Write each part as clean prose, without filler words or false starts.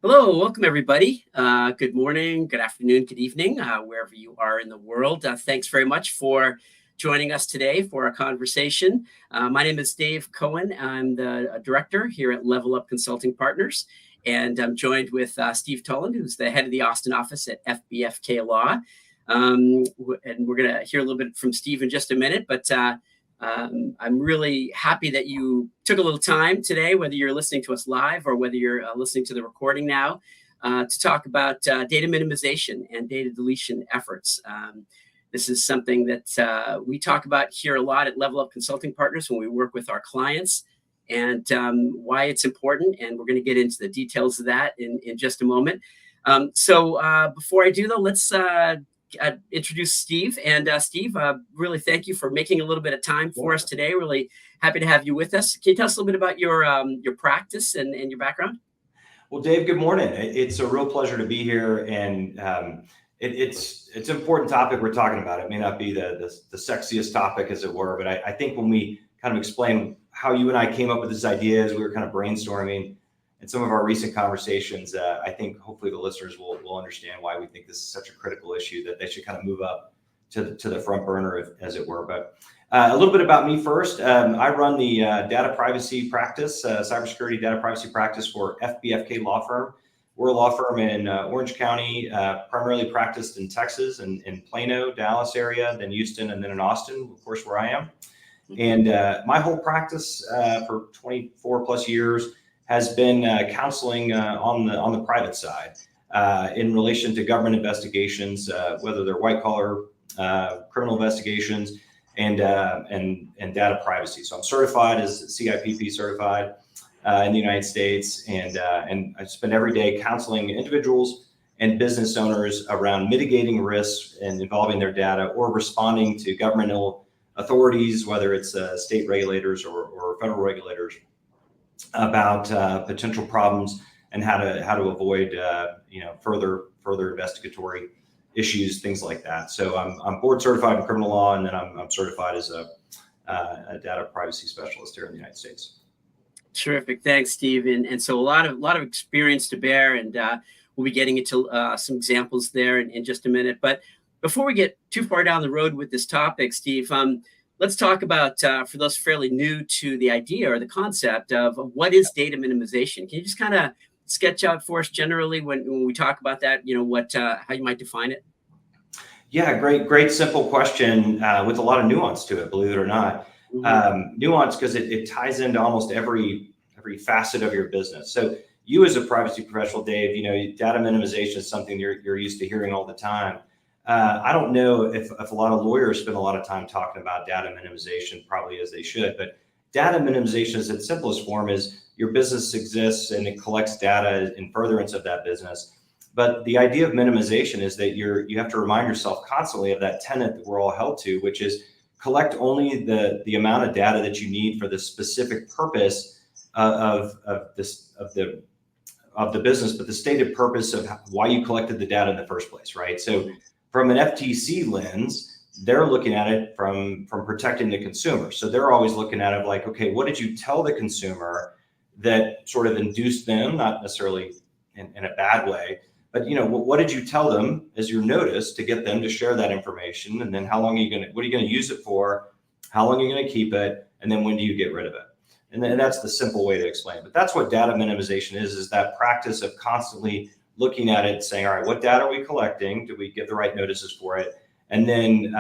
Hello, welcome everybody. Good morning, good afternoon, good evening, wherever you are in the world. Thanks very much for joining us today for our conversation. My name is Dave Cohen. I'm the director here at Level Up Consulting Partners, and I'm joined with Steve Tullen, who's the head of the Austin office at FBFK Law. And we're going to hear a little bit from Steve in just a minute, but I'm really happy that you took a little time today, whether you're listening to us live or whether you're listening to the recording now, to talk about data minimization and data deletion efforts. This is something that we talk about here a lot at Level Up Consulting Partners when we work with our clients, and why it's important. And we're going to get into the details of that in just a moment. So before I do, though, let's introduce Steve. And Steve, really thank you for making a little bit of time for us today. Really happy to have you with us. Can you tell us a little bit about your practice and your background? Well, Dave, good morning. It's a real pleasure to be here, and it's an important topic we're talking about. It may not be the sexiest topic, as it were, but I think when we kind of explain how you and I came up with this idea as we were kind of brainstorming in some of our recent conversations, I think hopefully the listeners will understand why we think this is such a critical issue that they should kind of move up to the front burner, as it were. But a little bit about me first. I run the data privacy practice, cybersecurity data privacy practice for FBFK Law Firm. We're a law firm in Orange County, primarily practiced in Texas and in Plano, Dallas area, then Houston, and then in Austin, of course, where I am. And my whole practice for 24 plus years has been counseling on the private side in relation to government investigations, whether they're white collar criminal investigations and data privacy. So I'm certified as CIPP certified in the United States, and I spend every day counseling individuals and business owners around mitigating risks and involving their data or responding to governmental authorities, whether it's state regulators or federal regulators, about potential problems and how to avoid further investigatory issues, things like that. So I'm board certified in criminal law, and then I'm certified as a data privacy specialist here in the United States. Terrific, thanks, Steve. And so a lot of experience to bear, and we'll be getting into some examples there in just a minute. But before we get too far down the road with this topic, Steve, let's talk about, for those fairly new to the idea or the concept of what is data minimization. Can you just kind of sketch out for us generally when we talk about that, how you might define it? Yeah, great simple question with a lot of nuance to it, believe it or not. Nuance because it ties into almost every facet of your business. So you as a privacy professional, Dave, data minimization is something you're used to hearing all the time. I don't know if a lot of lawyers spend a lot of time talking about data minimization, probably as they should, but data minimization is its simplest form is your business exists and it collects data in furtherance of that business. But the idea of minimization is that you have to remind yourself constantly of that tenet that we're all held to, which is collect only the amount of data that you need for the specific purpose of the business, but the stated purpose of why you collected the data in the first place, right? So from an FTC lens, they're looking at it from protecting the consumer. So they're always looking at it like, okay, what did you tell the consumer that sort of induced them, not necessarily in a bad way, but what did you tell them as your notice to get them to share that information? And then what are you going to use it for? How long are you going to keep it? And then when do you get rid of it? And then that's the simple way to explain it. But that's what data minimization is that practice of constantly looking at it, saying, all right, what data are we collecting? Do we get the right notices for it? And then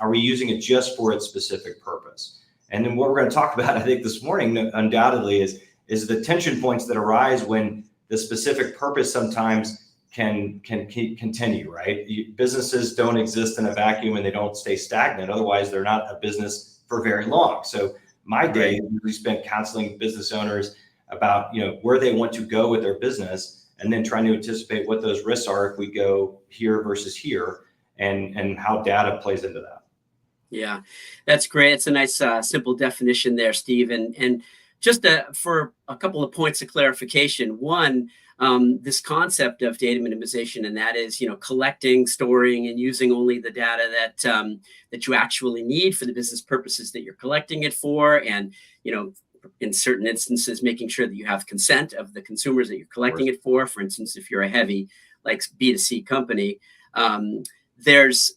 are we using it just for its specific purpose? And then what we're going to talk about, I think, this morning, undoubtedly, is the tension points that arise when the specific purpose sometimes can continue, right? Businesses don't exist in a vacuum and they don't stay stagnant. Otherwise, they're not a business for very long. So my day usually spent counseling business owners about where they want to go with their business, and then trying to anticipate what those risks are if we go here versus here, and how data plays into that. Yeah, that's great. It's a nice simple definition there, Steve. And just for a couple of points of clarification. One, this concept of data minimization, and that is, collecting, storing, and using only the data that you actually need for the business purposes that you're collecting it for, and in certain instances, making sure that you have consent of the consumers that you're collecting it for. For instance, if you're a heavy like B2C company, there's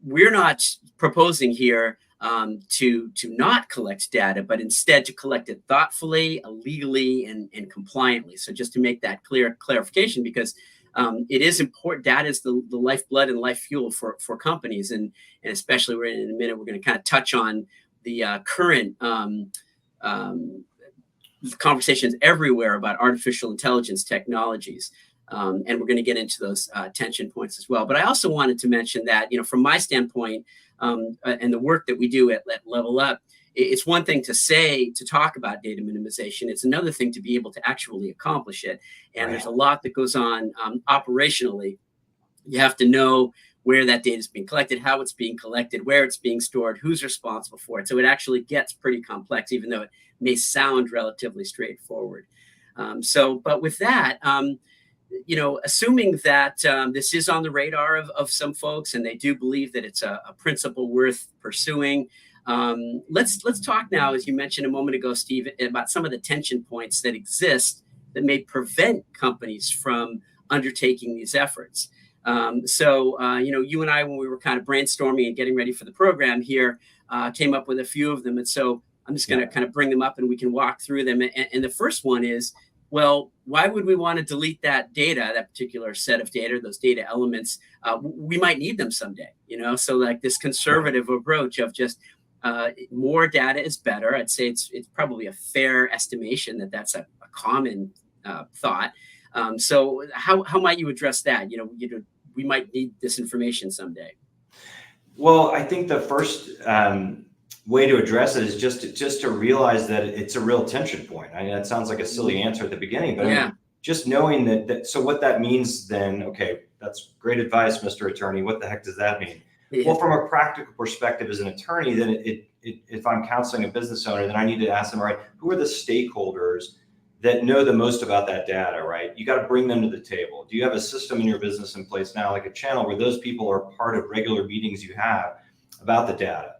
we're not proposing here to not collect data, but instead to collect it thoughtfully, legally, and compliantly. So just to make that clarification, because it is important. Data is the lifeblood and life fuel for companies, and especially we're in a minute, we're going to kind of touch on the current conversations everywhere about artificial intelligence technologies. And we're going to get into those tension points as well. But I also wanted to mention that, from my standpoint, and the work that we do at Level Up, it's one thing to talk about data minimization. It's another thing to be able to actually accomplish it. And there's a lot that goes on operationally. You have to know where that data is being collected, how it's being collected, where it's being stored, who's responsible for it. So it actually gets pretty complex, even though it may sound relatively straightforward. But with that, assuming that this is on the radar of some folks, and they do believe that it's a principle worth pursuing, let's talk now, as you mentioned a moment ago, Steve, about some of the tension points that exist that may prevent companies from undertaking these efforts. You and I, when we were kind of brainstorming and getting ready for the program here, came up with a few of them. And so I'm just going to kind of bring them up and we can walk through them. And the first one is, well, why would we want to delete that data, that particular set of data, those data elements? We might need them someday, so like this conservative approach of just more data is better. I'd say it's probably a fair estimation that that's a common thought. So how might you address that? We might need this information someday. Well, I think the first way to address it is just to realize that it's a real tension point. I mean, that sounds like a silly answer at the beginning, but I mean, just knowing that. So what that means then, okay, that's great advice, Mr. Attorney. What the heck does that mean? Yeah. Well, from a practical perspective as an attorney, then if I'm counseling a business owner, then I need to ask them, all right, who are the stakeholders that know the most about that data, right? You got to bring them to the table. Do you have a system in your business in place now, like a channel where those people are part of regular meetings you have about the data?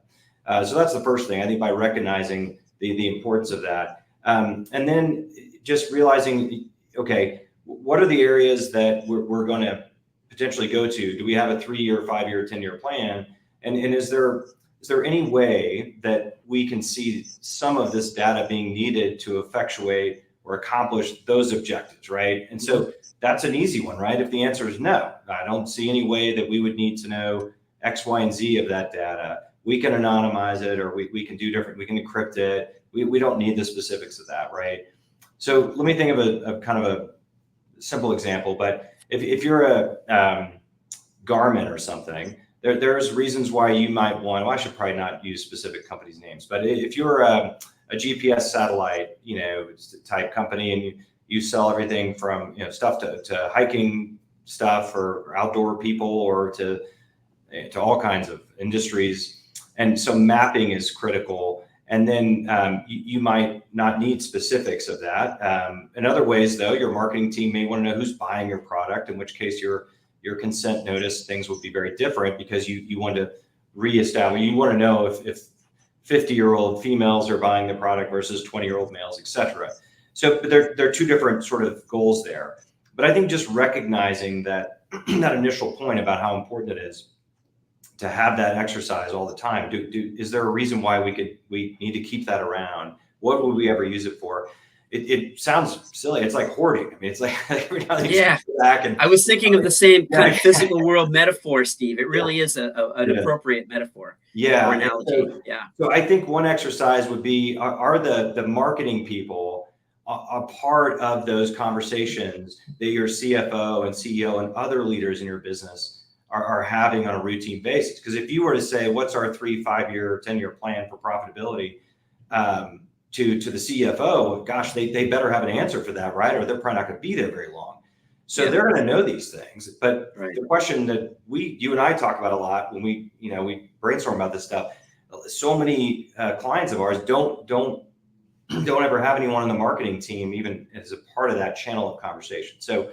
So that's the first thing, I think, by recognizing the importance of that. And then just realizing, okay, what are the areas that we're going to potentially go to? Do we have a 3-year, 5-year, 10-year plan? And is there any way that we can see some of this data being needed to effectuate or accomplish those objectives, right? And so that's an easy one, right? If the answer is no, I don't see any way that we would need to know X, Y, and Z of that data. We can anonymize it, or we can do different, we can encrypt it. We don't need the specifics of that, right? So let me think of a kind of a simple example, but if you're a Garmin or something, there's reasons why you might want, well, I should probably not use specific companies' names, but if you're a GPS satellite, type company, and you sell everything from, stuff to hiking stuff or outdoor people, or to all kinds of industries. And so mapping is critical. And then you might not need specifics of that. In other ways, though, your marketing team may want to know who's buying your product, in which case your consent notice things will be very different, because you want to reestablish, you want to know if 50-year-old females are buying the product versus 20-year-old males, et cetera. So there are two different sort of goals there. But I think just recognizing that that initial point about how important it is to have that exercise all the time. Is there a reason why we need to keep that around? What would we ever use it for? It sounds silly. It's like hoarding. I mean, it's like every time you step back and I was thinking of the same kind of physical world metaphor, Steve. It really is an appropriate metaphor. Yeah. Or analogy. So I think one exercise would be, are the marketing people a part of those conversations that your CFO and CEO and other leaders in your business are having on a routine basis? Because if you were to say, what's our 3, 5-year, 10-year plan for profitability, to the CFO, gosh, they better have an answer for that, right? Or they're probably not going to be there very long. So they're going to know these things. But the question that you and I talk about a lot when we brainstorm about this stuff, so many clients of ours don't ever have anyone on the marketing team even as a part of that channel of conversation. So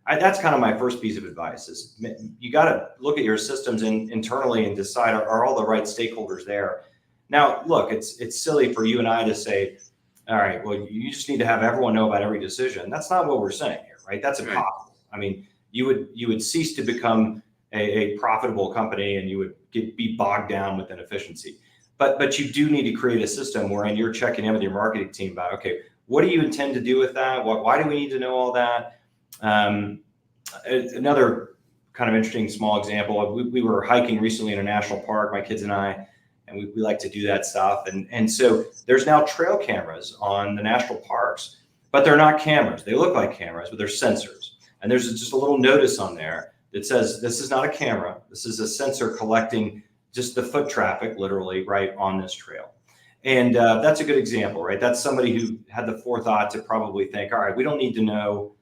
that's kind of my first piece of advice, is you got to look at your systems internally and decide, are all the right stakeholders there? Now, look, it's silly for you and I to say, all right, well, you just need to have everyone know about every decision. That's not what we're saying here, right? That's Right. impossible. I mean, you would cease to become a profitable company, and you would be bogged down with inefficiency. But you do need to create a system wherein you're checking in with your marketing team about, okay, what do you intend to do with that? Why do we need to know all that? Another kind of interesting small example, we were hiking recently in a national park, my kids and I, and we like to do that stuff. And so there's now trail cameras on the national parks, but they're not cameras. They look like cameras, but they're sensors. And there's just a little notice on there that says, this is not a camera. This is a sensor collecting just the foot traffic, literally, right on this trail. And that's a good example, right? That's somebody who had the forethought to probably think, all right, we don't need to know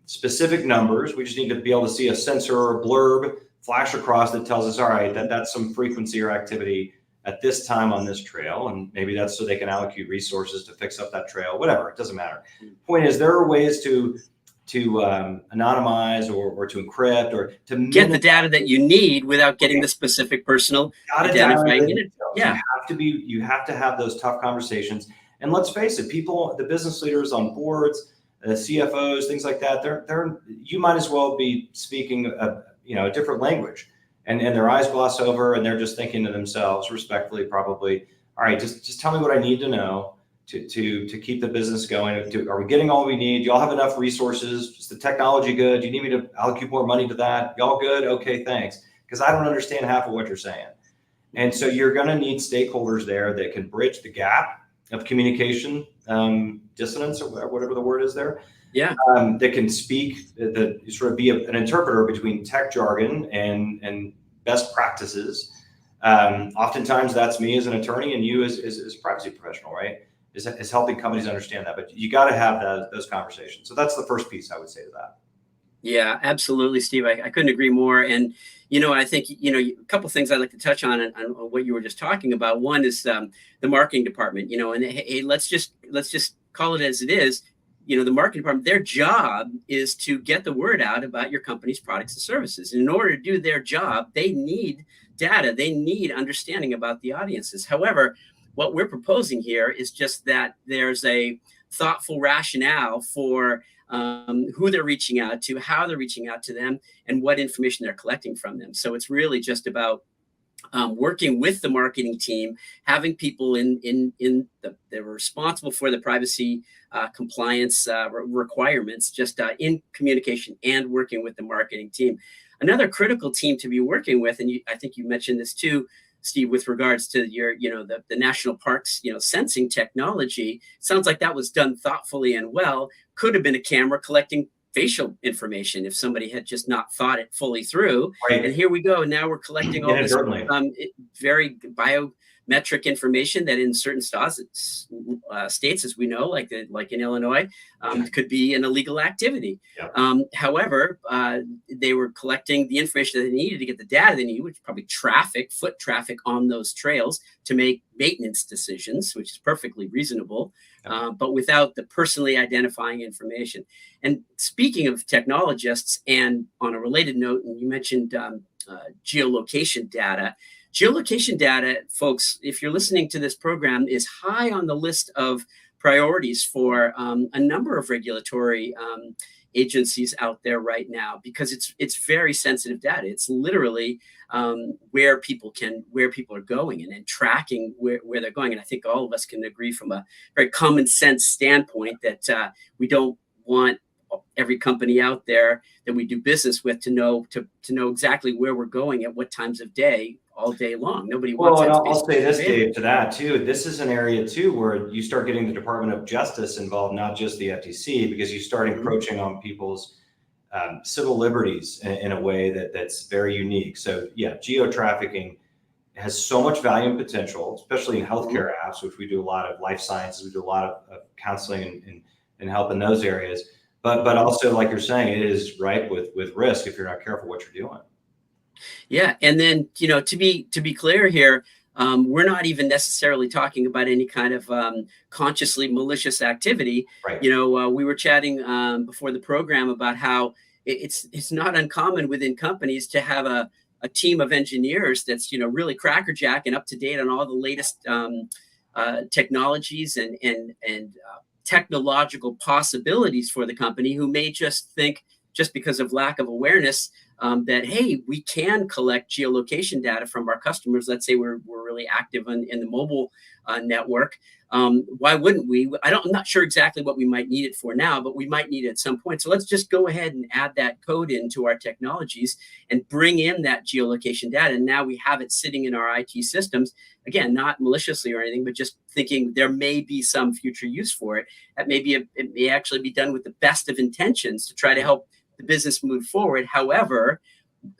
specific numbers. We just need to be able to see a sensor or a blurb flash across that tells us, all right, that's some frequency or activity at this time on this trail. And maybe that's so they can allocate resources to fix up that trail, whatever, it doesn't matter. Point is, there are ways to anonymize or to encrypt or to Get the data that you need without getting the specific personal identifying it. Yeah. You have to have those tough conversations. And let's face it, people, the business leaders on boards, CFOs, things like that, you might as well be speaking a different language, and their eyes gloss over, and they're just thinking to themselves, respectfully, probably, all right, just tell me what I need to know to keep the business going. Are we getting all we need? Y'all have enough resources? Is the technology good? Do you need me to allocate more money to that? Y'all good? Okay, thanks. Because I don't understand half of what you're saying. And so you're going to need stakeholders there that can bridge the gap of communication dissonance, or whatever the word is there. Yeah. That can speak, that sort of be an interpreter between tech jargon and best practices. Oftentimes that's me as an attorney, and you as a privacy professional, right? Is helping companies understand that. But you got to have those conversations. So that's the first piece I would say to that. Yeah, absolutely, Steve. I couldn't agree more. And, I think, a couple of things I'd like to touch on what you were just talking about. One is the marketing department, and hey, let's just call it as it is. The marketing department, their job is to get the word out about your company's products and services. And in order to do their job, they need data. They need understanding about the audiences. However, what we're proposing here is just that there's a thoughtful rationale for who they're reaching out to, how they're reaching out to them, and what information they're collecting from them. So it's really just about working with the marketing team, having people that are responsible for the privacy compliance requirements, just in communication and working with the marketing team. Another critical team to be working with, and I think you mentioned this too, Steve, with regards to your, the national parks, sensing technology. Sounds like that was done thoughtfully and well. Could have been a camera collecting facial information if somebody had just not thought it fully through. Right. And here we go. Now we're collecting all this very biometric information that in certain states, as we know, like in Illinois, could be an illegal activity. Yep. However, they were collecting the information that they needed to get the data they needed, which is probably foot traffic on those trails to make maintenance decisions, which is perfectly reasonable. But without the personally identifying information. And speaking of technologists, and on a related note, and you mentioned geolocation data. Geolocation data, folks, if you're listening to this program, is high on the list of priorities for a number of regulatory agencies out there right now, because it's very sensitive data. It's literally where people are going and tracking where they're going. And I think all of us can agree from a very common sense standpoint that we don't want every company out there that we do business with to know exactly where we're going at what times of day all day long. Nobody wants that. Well, I'll say this, Dave, to that too. This is an area too where you start getting the Department of Justice involved, not just the FTC, because you start encroaching on people's civil liberties in a way that's very unique. So yeah, geo-trafficking has so much value and potential, especially in healthcare apps, which we do a lot of life sciences, we do a lot of counseling and help in those areas. But also, like you're saying, it is ripe with risk if you're not careful what you're doing. Yeah, and then to be clear here, we're not even necessarily talking about any kind of consciously malicious activity. Right. We were chatting before the program about how it's not uncommon within companies to have a team of engineers that's really crackerjack and up to date on all the latest technologies and technological possibilities for the company, who may just think, just because of lack of awareness, that, hey, we can collect geolocation data from our customers. Let's say we're really active in the mobile network. Why wouldn't we? I'm not sure exactly what we might need it for now, but we might need it at some point. So let's just go ahead and add that code into our technologies and bring in that geolocation data. And now we have it sitting in our IT systems. Again, not maliciously or anything, but just thinking there may be some future use for it. That it may actually be done with the best of intentions to try to help the business move forward. However,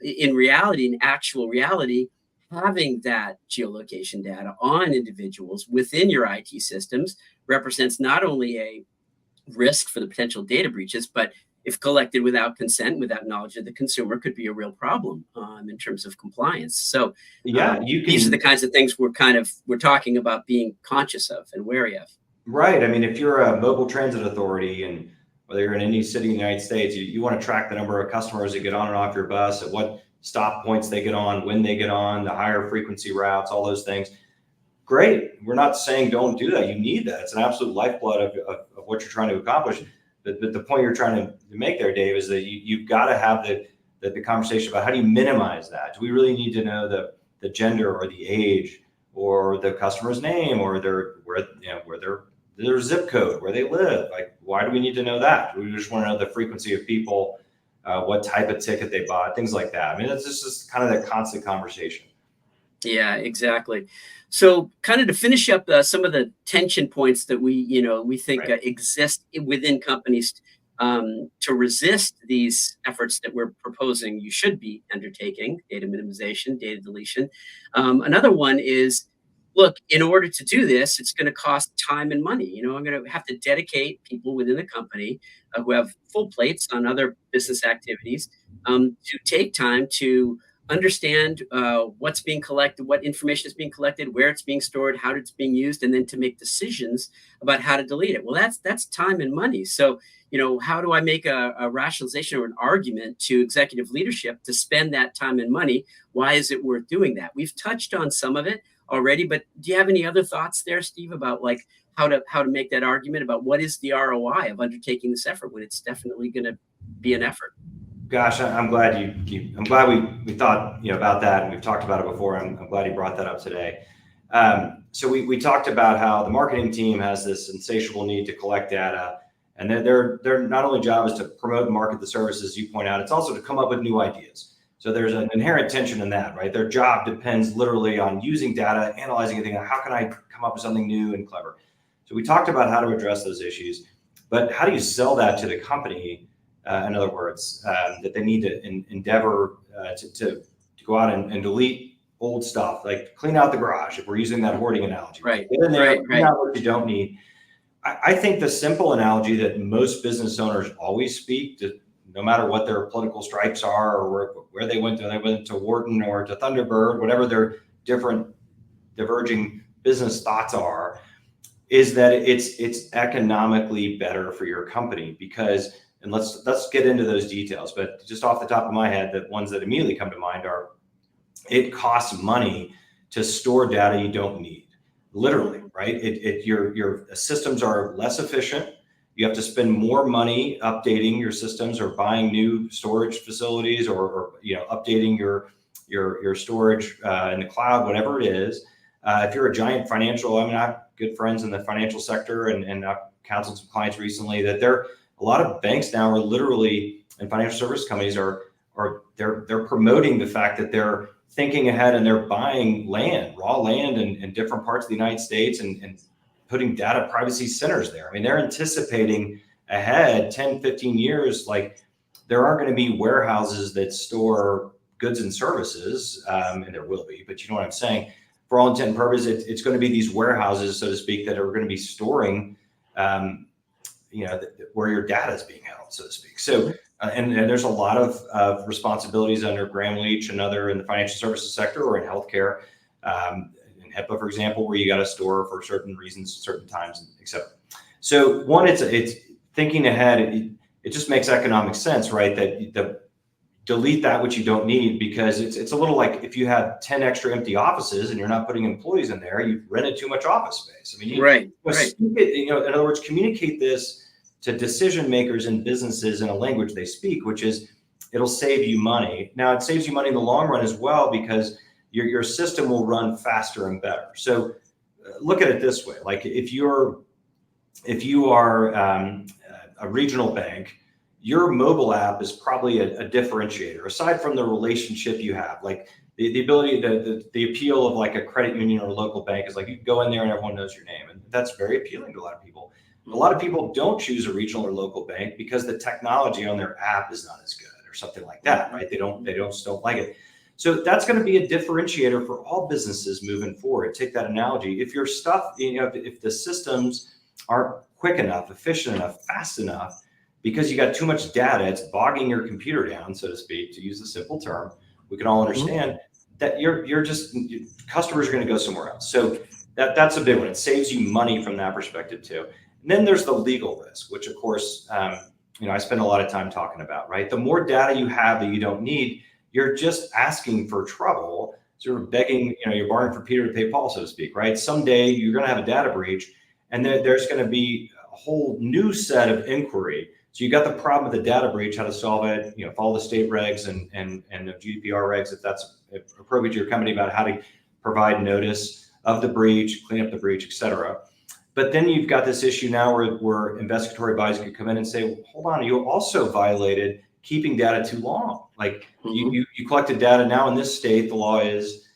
in actual reality, having that geolocation data on individuals within your IT systems represents not only a risk for the potential data breaches, but if collected without consent, without knowledge of the consumer, could be a real problem in terms of compliance. So Yeah, these are the kinds of things we're talking about being conscious of and wary of. right. I mean, if you're a mobile transit authority, and whether you're in any city in the United States, you want to track the number of customers that get on and off your bus, at what stop points they get on, when they get on, the higher frequency routes, all those things. Great. We're not saying don't do that. You need that. It's an absolute lifeblood of what you're trying to accomplish. But the point you're trying to make there, Dave, is that you've got to have the conversation about how do you minimize that? Do we really need to know the gender or the age or the customer's name or their zip code, where they live? Like, why do we need to know that? We just want to know the frequency of people, what type of ticket they bought, things like that. I mean, it's just kind of that constant conversation. Yeah, exactly. So, kind of to finish up some of the tension points that we think Right. exist within companies to resist these efforts that we're proposing you should be undertaking: data minimization, data deletion. Another one is, look, in order to do this, it's going to cost time and money. I'm going to have to dedicate people within the company who have full plates on other business activities to take time to understand what's being collected, what information is being collected, where it's being stored, how it's being used, and then to make decisions about how to delete it. Well, that's time and money. So, how do I make a rationalization or an argument to executive leadership to spend that time and money? Why is it worth doing that? We've touched on some of it already, but do you have any other thoughts there, Steve, about like how to make that argument about what is the ROI of undertaking this effort when it's definitely going to be an effort? Gosh, I'm glad I'm glad we thought about that, and we've talked about it before. I'm glad you brought that up today. So we talked about how the marketing team has this insatiable need to collect data, and their not only job is to promote and market the services you point out, it's also to come up with new ideas. So there's an inherent tension in that, right? Their job depends literally on using data, analyzing anything. How can I come up with something new and clever? So we talked about how to address those issues, but how do you sell that to the company? In other words, that they need to endeavor to go out and delete old stuff, like clean out the garage, if we're using that hoarding analogy. Right. Get in there, Right. clean out what you don't need. I think the simple analogy that most business owners always speak to, no matter what their political stripes are or where they went to Wharton or to Thunderbird, whatever their different diverging business thoughts are, is that it's economically better for your company because. And let's get into those details. But just off the top of my head, the ones that immediately come to mind are: it costs money to store data you don't need, literally, right? Your systems are less efficient. You have to spend more money updating your systems or buying new storage facilities or updating your storage in the cloud, whatever it is. If you're a giant financial, I have good friends in the financial sector, and I've counseled some clients recently that a lot of banks now are literally, and financial service companies they're promoting the fact that they're thinking ahead and they're buying raw land in different parts of the United States and putting data privacy centers there. I mean, they're anticipating ahead 10, 15 years, like there aren't going to be warehouses that store goods and services, and there will be, but you know what I'm saying? For all intent and purpose, it's going to be these warehouses, so to speak, that are going to be storing where your data is being held, so to speak. So, and there's a lot of responsibilities under Graham Leach and other in the financial services sector or in healthcare, in HIPAA, for example, where you got to store for certain reasons, certain times, et cetera. So one, it's thinking ahead. It just makes economic sense, right? That delete that which you don't need, because it's a little like if you have 10 extra empty offices and you're not putting employees in there, you've rented too much office space. I mean, Right. in other words, communicate this to decision makers in businesses in a language they speak, which is it'll save you money. Now, it saves you money in the long run as well, because your system will run faster and better. So look at it this way: like if you are a regional bank, your mobile app is probably a differentiator, aside from the relationship you have. Like the ability the appeal of like a credit union or a local bank is like you can go in there and everyone knows your name, and that's very appealing to a lot of people. A lot of people don't choose a regional or local bank because the technology on their app is not as good or something like that, right? They don't like it. So that's going to be a differentiator for all businesses moving forward. Take that analogy. If your stuff, if the systems aren't quick enough, efficient enough, fast enough, because you got too much data, it's bogging your computer down, so to speak, to use the simple term. We can all understand that customers are going to go somewhere else. So that's a big one. It saves you money from that perspective too. And then there's the legal risk, which of course, I spend a lot of time talking about, right? The more data you have that you don't need, you're just asking for trouble, sort of begging, you're borrowing for Peter to pay Paul, so to speak, right? Someday you're going to have a data breach, and there's going to be a whole new set of inquiry. So you got the problem with the data breach, how to solve it, follow the state regs and the GDPR regs, if that's appropriate to your company, about how to provide notice of the breach, clean up the breach, et cetera. But then you've got this issue now where investigatory bodies could come in and say, hold on, you also violated keeping data too long. Like you collected data. Now in this state, the law is,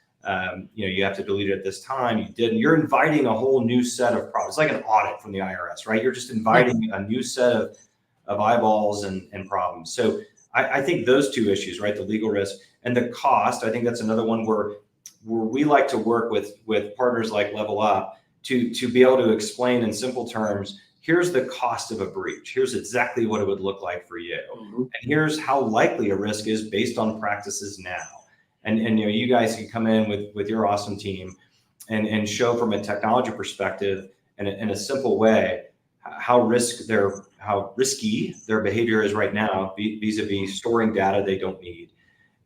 you have to delete it at this time. You didn't. You're inviting a whole new set of problems. It's like an audit from the IRS, right? You're just inviting a new set of eyeballs and problems. So I think those two issues, right? The legal risk and the cost. I think that's another one where we like to work with partners like Level Up to be able to explain in simple terms, here's the cost of a breach. Here's exactly what it would look like for you. And here's how likely a risk is based on practices now. And you guys can come in with your awesome team and show from a technology perspective in a simple way how risky their behavior is right now vis-a-vis storing data they don't need,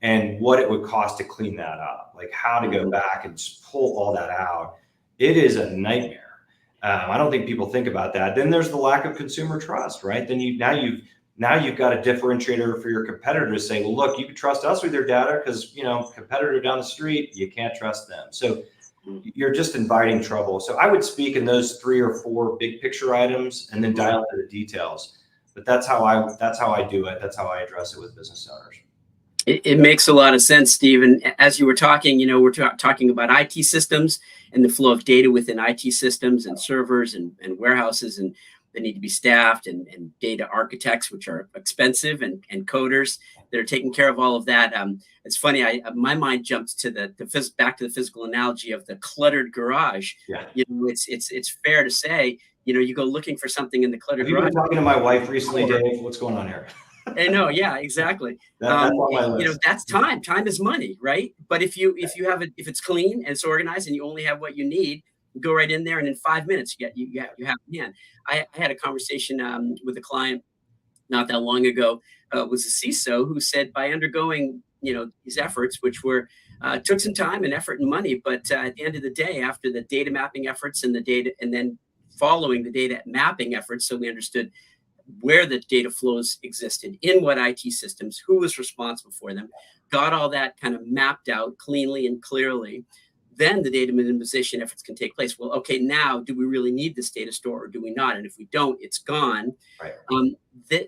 and what it would cost to clean that up, like how to go back and pull all that out. It is a nightmare. I don't think people think about that. Then there's the lack of consumer trust, right? Then you've got a differentiator for your competitor to say, well, look, you can trust us with your data because, competitor down the street, you can't trust them. So you're just inviting trouble. So I would speak in those 3 or 4 big picture items and then dial into the details. But that's how I do it. That's how I address it with business owners. It makes a lot of sense, Steve. And as you were talking, we're talking about IT systems and the flow of data within IT systems and servers and warehouses, and they need to be staffed, and data architects, which are expensive, and coders that are taking care of all of that. It's funny, my mind jumped to back to the physical analogy of the cluttered garage. Yeah. It's fair to say, you go looking for something in the cluttered garage. Have you been talking to my wife recently, Dave? What's going on here? I know, yeah, exactly. That's on my list. That's time. Time is money, right? But if it's clean and it's organized and you only have what you need, you go right in there, and in 5 minutes you have it in hand. I had a conversation with a client not that long ago. Was a CISO who said, by undergoing these efforts, which were took some time and effort and money, but at the end of the day, after the data mapping efforts and the data, and then following the data mapping efforts, so we understood where the data flows existed, in what IT systems, who was responsible for them, got all that kind of mapped out cleanly and clearly, then the data minimization efforts can take place. Well, okay, now do we really need this data store or do we not? And if we don't, it's gone. Right.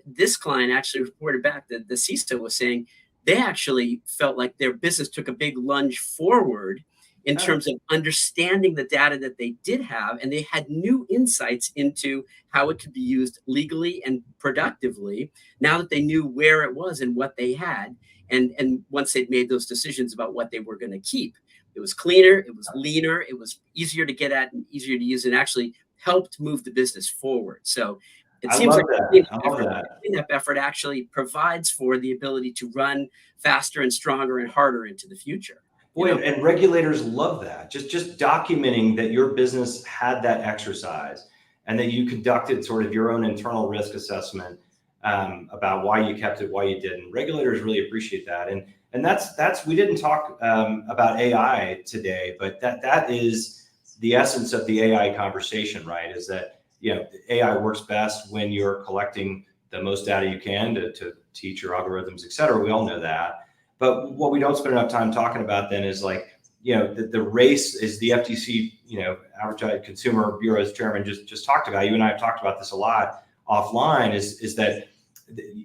This client actually reported back that the CISO was saying they actually felt like their business took a big lunge forward in terms of understanding the data that they did have, and they had new insights into how it could be used legally and productively now that they knew where it was and what they had. And once they'd made those decisions about what they were going to keep, it was cleaner, it was leaner, it was easier to get at and easier to use, and actually helped move the business forward. So it seems like the cleanup effort actually provides for the ability to run faster and stronger and harder into the future. Boy, and regulators love that. Just documenting that your business had that exercise and that you conducted sort of your own internal risk assessment. about why you kept it, why you didn't. Regulators really appreciate that. And that's we didn't talk about AI today, but that is the essence of the AI conversation, right? Is that, AI works best when you're collecting the most data you can to teach your algorithms, et cetera. We all know that. But what we don't spend enough time talking about then is like, the race is the FTC, Advertising Consumer Bureau's chairman just talked about. You and I have talked about this a lot offline. Is that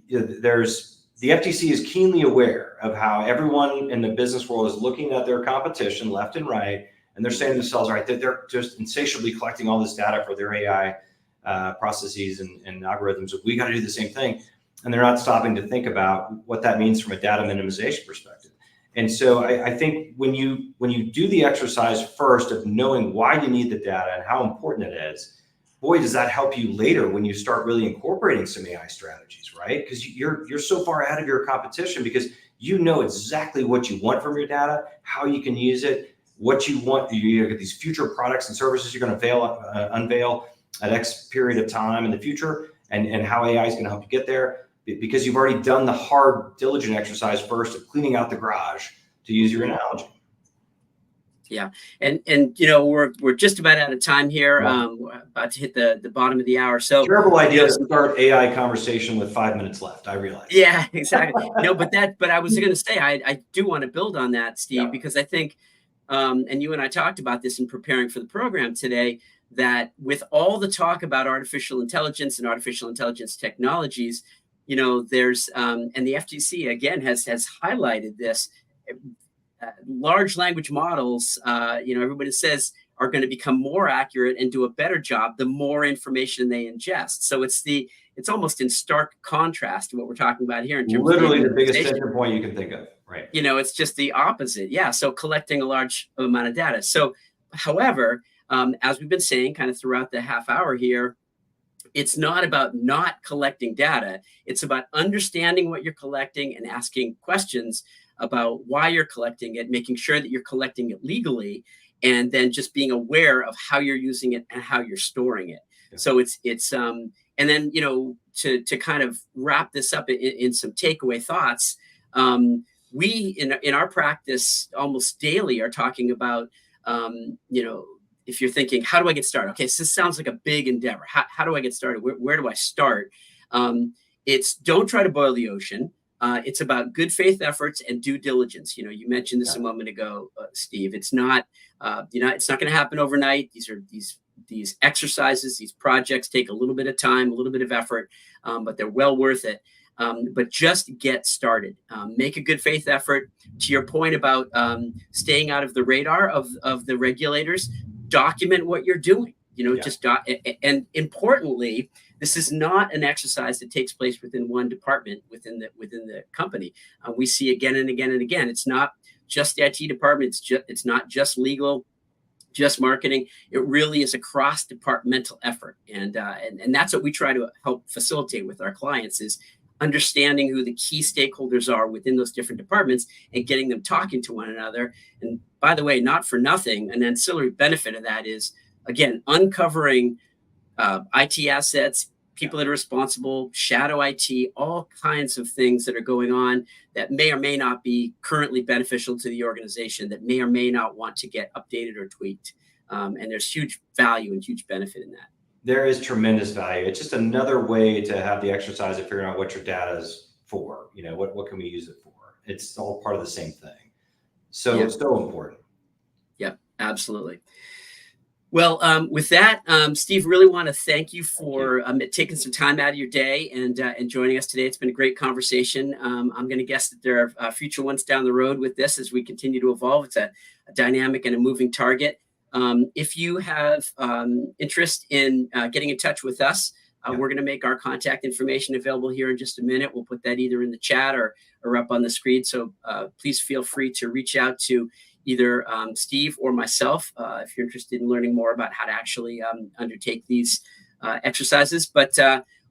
there's the FTC is keenly aware of how everyone in the business world is looking at their competition left and right, and they're saying to themselves, right, they're just insatiably collecting all this data for their AI processes and algorithms. We got to do the same thing, and they're not stopping to think about what that means from a data minimization perspective. And so I think when you do the exercise first of knowing why you need the data and how important it is, boy, does that help you later when you start really incorporating some AI strategies, right? Because you're so far ahead of your competition because you know exactly what you want from your data, how you can use it, what you want. You get these future products and services you're going to unveil at X period of time in the future, and how AI is going to help you get there, because you've already done the hard, diligent exercise first of cleaning out the garage, to use your analogy. Yeah, and we're just about out of time here. We're about to hit the bottom of the hour. So terrible idea to start AI conversation with 5 minutes left. I realize. Yeah, exactly. But I was going to say I do want to build on that, Steve, because I think, and you and I talked about this in preparing for the program today, that with all the talk about artificial intelligence and artificial intelligence technologies, there's and the FTC again has highlighted this. Large language models, everybody says, are going to become more accurate and do a better job the more information they ingest. So it's almost in stark contrast to what we're talking about here in terms literally of the biggest tension point you can think of, right? It's just the opposite. Yeah. So collecting a large amount of data. So, however, as we've been saying kind of throughout the half hour here, it's not about not collecting data. It's about understanding what you're collecting and asking questions about why you're collecting it, making sure that you're collecting it legally, and then just being aware of how you're using it and how you're storing it. Yeah. So it's and then to kind of wrap this up in some takeaway thoughts, we in our practice almost daily are talking about if you're thinking, how do I get started? Okay, so this sounds like a big endeavor. How do I get started? Where do I start? It's don't try to boil the ocean. It's about good faith efforts and due diligence. You mentioned this a moment ago, Steve. It's not, it's not going to happen overnight. These exercises, these projects take a little bit of time, a little bit of effort, but they're well worth it. But just get started. Make a good faith effort. To your point about staying out of the radar of the regulators, document what you're doing. And importantly, this is not an exercise that takes place within one department within the company. We see again and again and again. It's not just the IT department. It's not just legal, just marketing. It really is a cross-departmental effort, and that's what we try to help facilitate with our clients, is understanding who the key stakeholders are within those different departments and getting them talking to one another. And by the way, not for nothing, an ancillary benefit of that is, again, uncovering IT assets, people that are responsible, shadow IT, all kinds of things that are going on that may or may not be currently beneficial to the organization, that may or may not want to get updated or tweaked. And there's huge value and huge benefit in that. There is tremendous value. It's just another way to have the exercise of figuring out what your data is for. What can we use it for? It's all part of the same thing. So it's so important. Yep, absolutely. Well, with that, Steve, really want to thank you for taking some time out of your day and joining us today. It's been a great conversation. I'm going to guess that there are future ones down the road with this as we continue to evolve. It's a dynamic and a moving target. If you have interest in getting in touch with us, we're going to make our contact information available here in just a minute. We'll put that either in the chat or up on the screen. So please feel free to reach out to either Steve or myself if you're interested in learning more about how to actually undertake these exercises. But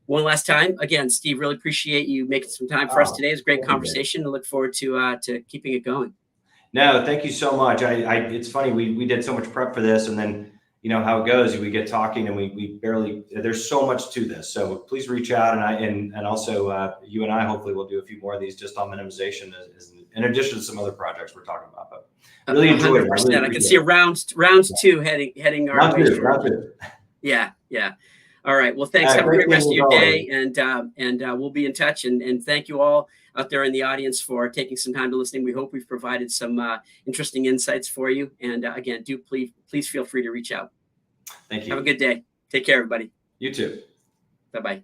one last time, again, Steve, really appreciate you making some time for us today. It was a great conversation. I look forward to keeping it going. No, thank you so much. It's funny, we did so much prep for this, and then how it goes. We get talking and we barely, there's so much to this. So please reach out. And also you and I hopefully will do a few more of these just on minimization in addition to some other projects we're talking about. But really enjoyed it. I can see a round two heading our way. Round two. Yeah. All right. Well, thanks. Have a great rest of your day, and we'll be in touch. And thank you all out there in the audience for taking some time to listening. We hope we've provided some interesting insights for you. And again, please feel free to reach out. Thank you. Have a good day. Take care, everybody. You too. Bye-bye.